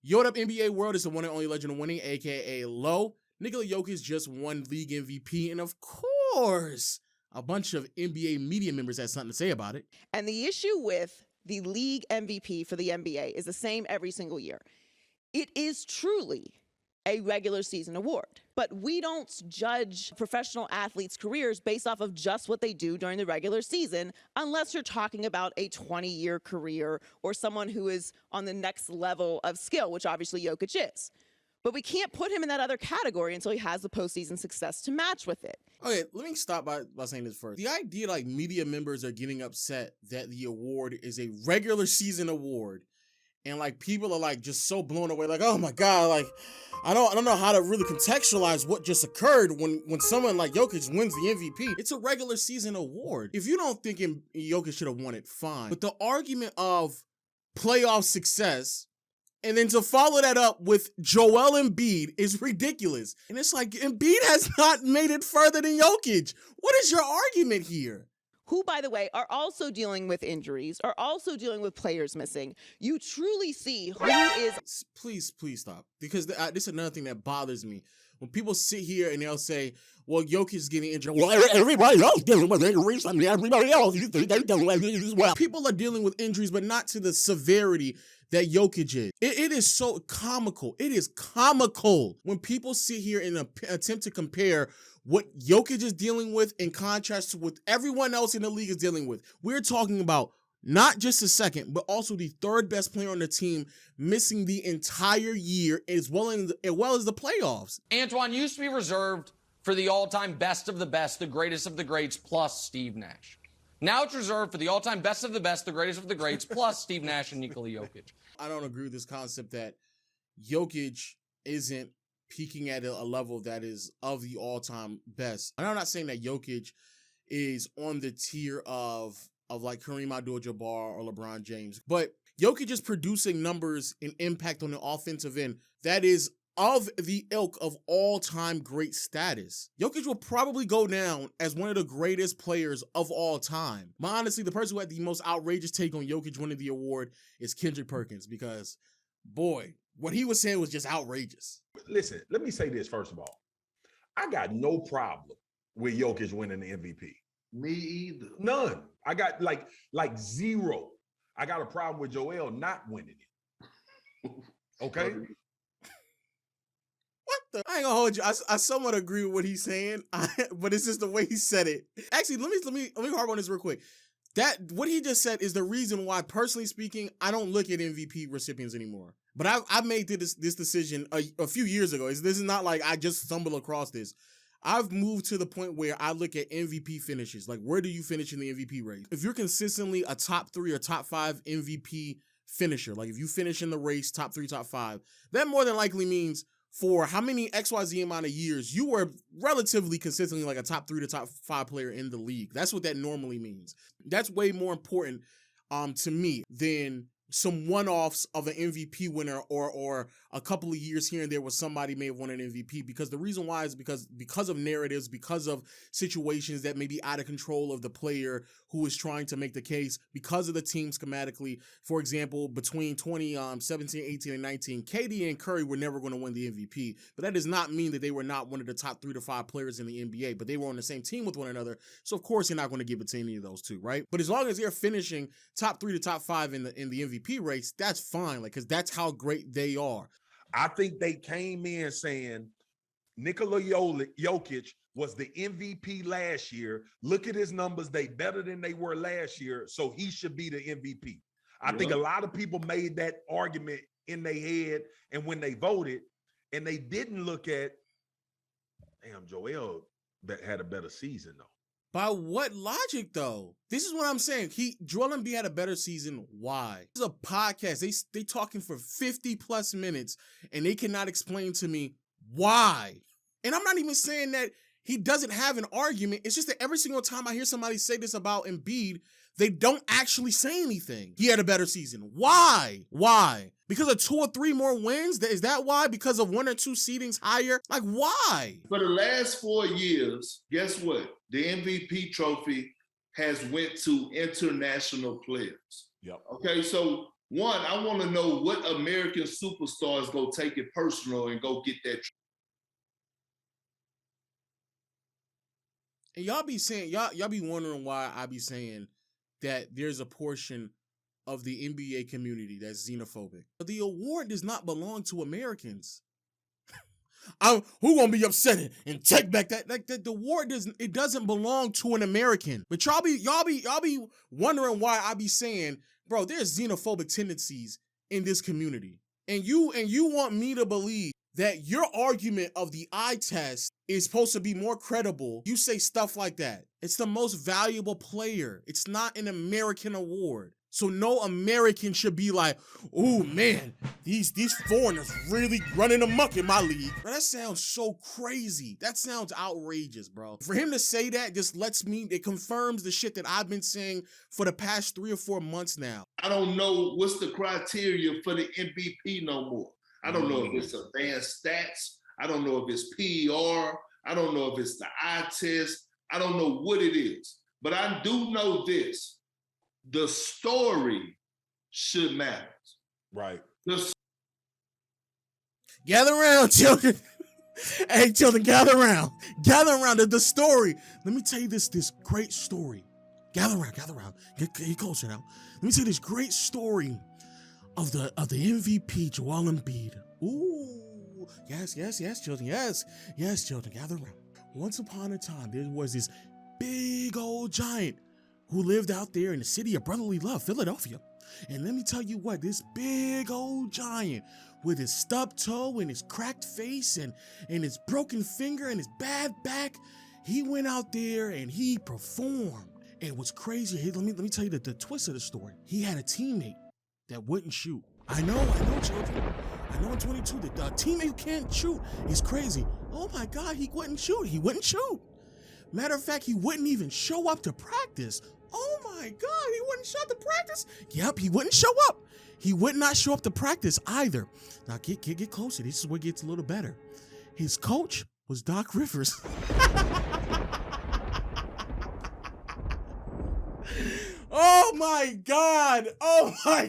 Yo, what up, NBA world? It's the one and only legend of winning, aka Low. Nikola Jokic just won league MVP, and of course, a bunch of NBA media members had something to say about it. And the issue with the league MVP for the NBA is the same every single year. It is truly a regular season award, but we don't judge professional athletes' careers based off of just what they do during the regular season, unless you're talking about a 20-year career or someone who is on the next level of skill, which obviously Jokic is. But we can't put him in that other category until he has the postseason success to match with it. Okay, let me stop by saying this first. The idea like media members are getting upset that the award is a regular season award, and like people are like just so blown away, like, oh my God, like I don't know how to really contextualize what just occurred when someone like Jokic wins the MVP. It's a regular season award. If you don't think Jokic should have won it, fine. But the argument of playoff success and then to follow that up with Joel Embiid is ridiculous. And it's like, Embiid has not made it further than Jokic. What is your argument here? Who, by the way, are also dealing with injuries, are also dealing with players missing. You truly see who is... Please stop. Because this is another thing that bothers me. When people sit here and they'll say, well, Jokic is getting injured. Well, everybody else dealing with injuries. I mean, everybody else, they're dealing with injuries as well. People are dealing with injuries, but not to the severity that Jokic is. It is so comical. It is comical when people sit here and attempt to compare what Jokic is dealing with in contrast to what everyone else in the league is dealing with. We're talking about not just the second, but also the third best player on the team missing the entire year as well as the playoffs. Antoine used to be reserved for the all-time best of the best, the greatest of the greats, plus Steve Nash. Now it's reserved for the all-time best of the best, the greatest of the greats, plus Steve Nash and Nikola Jokic. I don't agree with this concept that Jokic isn't peaking at a level that is of the all-time best. And I'm not saying that Jokic is on the tier of like Kareem Abdul-Jabbar or LeBron James, but Jokic is producing numbers and impact on the offensive end that is of the ilk of all-time great status. Jokic will probably go down as one of the greatest players of all time. But honestly, the person who had the most outrageous take on Jokic winning the award is Kendrick Perkins, because, boy, what he was saying was just outrageous. Listen, let me say this first of all. I got no problem with Jokic winning the MVP. Me either. None. I got like zero. I got a problem with Joel not winning it. Okay? I ain't gonna hold you. I somewhat agree with what he's saying, but it's just the way he said it. Actually, let me harp on this real quick. That what he just said is the reason why, personally speaking, I don't look at MVP recipients anymore. But I made this decision a few years ago. This is not like I just stumbled across this. I've moved to the point where I look at MVP finishes. Like, where do you finish in the MVP race? If you're consistently a top 3 or top 5 MVP finisher, like if you finish in the race, top 3, top 5, that more than likely means for how many XYZ amount of years you were relatively consistently like a top 3 to top 5 player in the league. That's what that normally means. That's way more important to me than some one-offs of an MVP winner or a couple of years here and there where somebody may have won an MVP, because the reason why is because of narratives, because of situations that may be out of control of the player who is trying to make the case, because of the team schematically. For example, between 2017, 18, and 19, KD and Curry were never going to win the MVP, but that does not mean that they were not one of the top 3 to 5 players in the NBA, but they were on the same team with one another, so of course you're not going to give it to any of those two, right? But as long as they're finishing top 3 to top 5 in the MVP race, that's fine, like, because that's how great they are. I think they came in saying Nikola Jokic was the MVP last year. Look at his numbers. They better than they were last year, so he should be the MVP. I think a lot of people made that argument in their head, and when they voted, and they didn't look at, damn, Joel had a better season, though. By what logic, though? This is what I'm saying. Joel Embiid had a better season. Why? This is a podcast. They talking for 50 plus minutes, and they cannot explain to me why. And I'm not even saying that he doesn't have an argument. It's just that every single time I hear somebody say this about Embiid, they don't actually say anything. He had a better season. Why? Why? Because of 2 or 3 more wins? Is that why? Because of 1 or 2 seedings higher? Like, why? For the last 4 years, guess what? The MVP trophy has went to international players. Yep. Okay, so One, I want to know what American superstars go take it personal and go get that. And y'all be saying, y'all be wondering why I be saying that there's a portion of the NBA community that's xenophobic. But the award does not belong to Americans. Who gonna be upset and take back that the award doesn't belong to an American. But y'all be wondering why I be saying, bro, there's xenophobic tendencies in this community. And you want me to believe that your argument of the eye test is supposed to be more credible. You say stuff like that. It's the most valuable player. It's not an American award. So no American should be like, oh man, these foreigners really running amok in my league. Bro, that sounds so crazy. That sounds outrageous, bro. For him to say that just it confirms the shit that I've been saying for the past 3 or 4 months now. I don't know what's the criteria for the MVP no more. I don't know if it's advanced stats. I don't know if it's PER. I don't know if it's the eye test. I don't know what it is. But I do know this. The story should matter. Right. Gather around, children. Hey, children, gather around. Gather around. The story. Let me tell you this great story. Gather around. Get closer now. Let me tell you this great story of the MVP, Joel Embiid. Ooh, yes, children. Yes, children, gather around. Once upon a time, there was this big old giant who lived out there in the city of brotherly love, Philadelphia. And let me tell you what, this big old giant with his stubbed toe and his cracked face and his broken finger and his bad back, he went out there and he performed. And what's crazy, hey, let me tell you the twist of the story. He had a teammate that wouldn't shoot. I know, children. I know in 22 that the teammate who can't shoot is crazy. Oh my God, he wouldn't shoot. Matter of fact, he wouldn't even show up to practice. Oh my God, he wouldn't show up to practice? Yep, he wouldn't show up. He would not show up to practice either. Now get closer. This is where it gets a little better. His coach was Doc Rivers. Oh my God.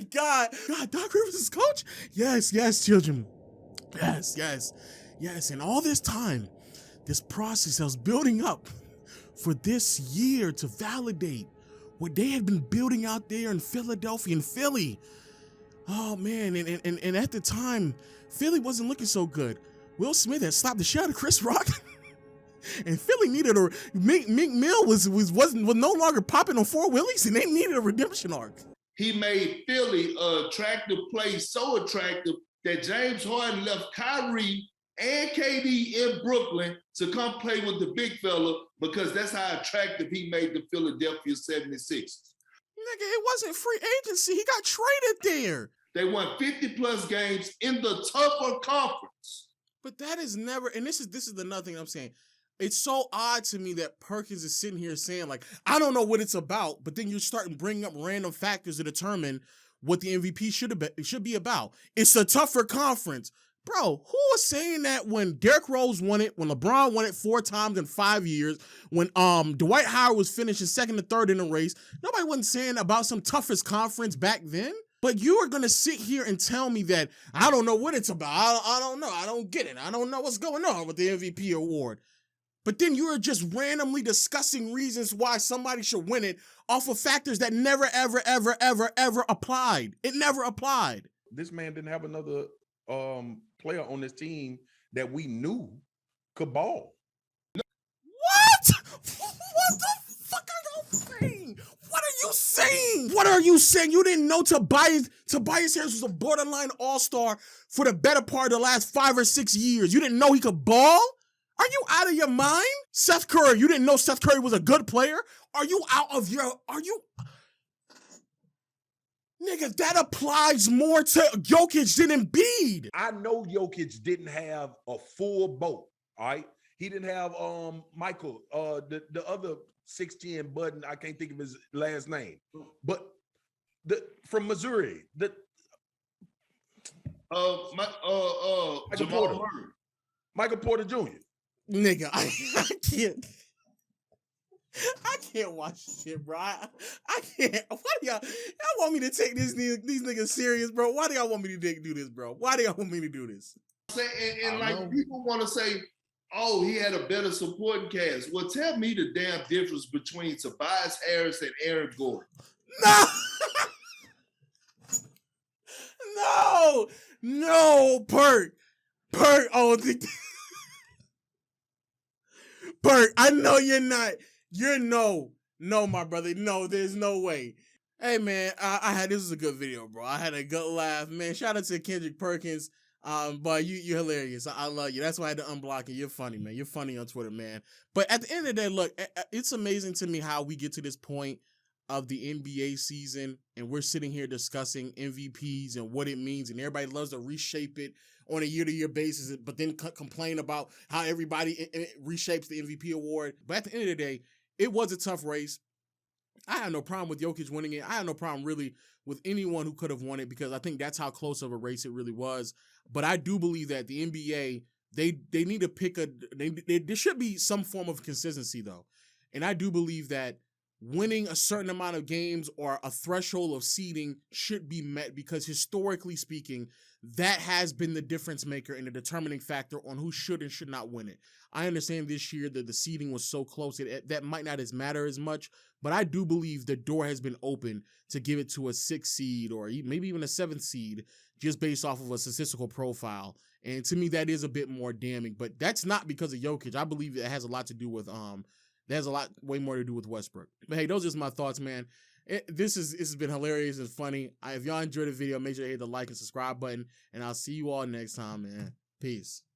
God, Doc Rivers is coach? Yes, children. Yes. And all this time, this process I was building up for this year to validate what they had been building out there in Philadelphia and Philly. Oh man, and at the time, Philly wasn't looking so good. Will Smith had slapped the shit out of Chris Rock. And Philly needed Meek Mill was no longer popping on 4 wheelies, and they needed a redemption arc. He made Philly an attractive place, so attractive that James Harden left Kyrie and KD in Brooklyn to come play with the big fella because that's how attractive he made the Philadelphia 76ers. Nigga, it wasn't free agency. He got traded there. They won 50-plus games in the tougher conference. But that is never, and this is another thing I'm saying. It's so odd to me that Perkins is sitting here saying, like, I don't know what it's about, but then you're starting bringing up random factors to determine what the MVP should be about. It's a tougher conference. Bro, who was saying that when Derrick Rose won it, when LeBron won it 4 times in 5 years, when Dwight Howard was finishing second and third in the race? Nobody wasn't saying about some toughest conference back then. But you are going to sit here and tell me that I don't know what it's about. I don't know. I don't get it. I don't know what's going on with the MVP award. But then you are just randomly discussing reasons why somebody should win it off of factors that never, ever, ever, ever, ever applied. It never applied. This man didn't have another player on this team that we knew could ball. What? What the fuck are you saying? What are you saying? You didn't know Tobias Harris was a borderline all-star for the better part of the last 5 or 6 years. You didn't know he could ball? Are you out of your mind? Seth Curry, you didn't know Seth Curry was a good player? Are you Nigga, that applies more to Jokic than Embiid. I know Jokic didn't have a full boat, all right? He didn't have Michael, the other 6'10" button, I can't think of his last name. But from Missouri, Michael Porter Jr. Nigga, I can't. I can't watch this shit, bro. I can't. Why do y'all want me to take these niggas serious, bro? Why do y'all want me to do this, bro? Why do y'all want me to do this? And like people want to say, oh, he had a better supporting cast. Well, tell me the damn difference between Tobias Harris and Aaron Gordon. No, no, Perk. Oh, Perk. I know you're not. You're no, my brother. No, there's no way. Hey man, this was a good video, bro. I had a good laugh, man. Shout out to Kendrick Perkins. But you're hilarious. I love you. That's why I had to unblock you. You're funny, man. You're funny on Twitter, man. But at the end of the day, look, it's amazing to me how we get to this point of the NBA season and we're sitting here discussing MVPs and what it means, and everybody loves to reshape it on a year-to-year basis, but then complain about how everybody reshapes the MVP award. But at the end of the day, it was a tough race. I have no problem with Jokic winning it. I have no problem really with anyone who could have won it because I think that's how close of a race it really was. But I do believe that the NBA, they need to pick there should be some form of consistency though. And I do believe that winning a certain amount of games or a threshold of seeding should be met because historically speaking, that has been the difference maker and the determining factor on who should and should not win it. I understand this year that the seeding was so close that might not matter as much, but I do believe the door has been open to give it to a 6th seed or maybe even a 7th seed just based off of a statistical profile. And to me, that is a bit more damning, but that's not because of Jokic. I believe it has a lot to do with, way more to do with Westbrook. But hey, those are just my thoughts, man. This has been hilarious and funny. If y'all enjoyed the video, make sure to hit the like and subscribe button, and I'll see you all next time, man. Peace.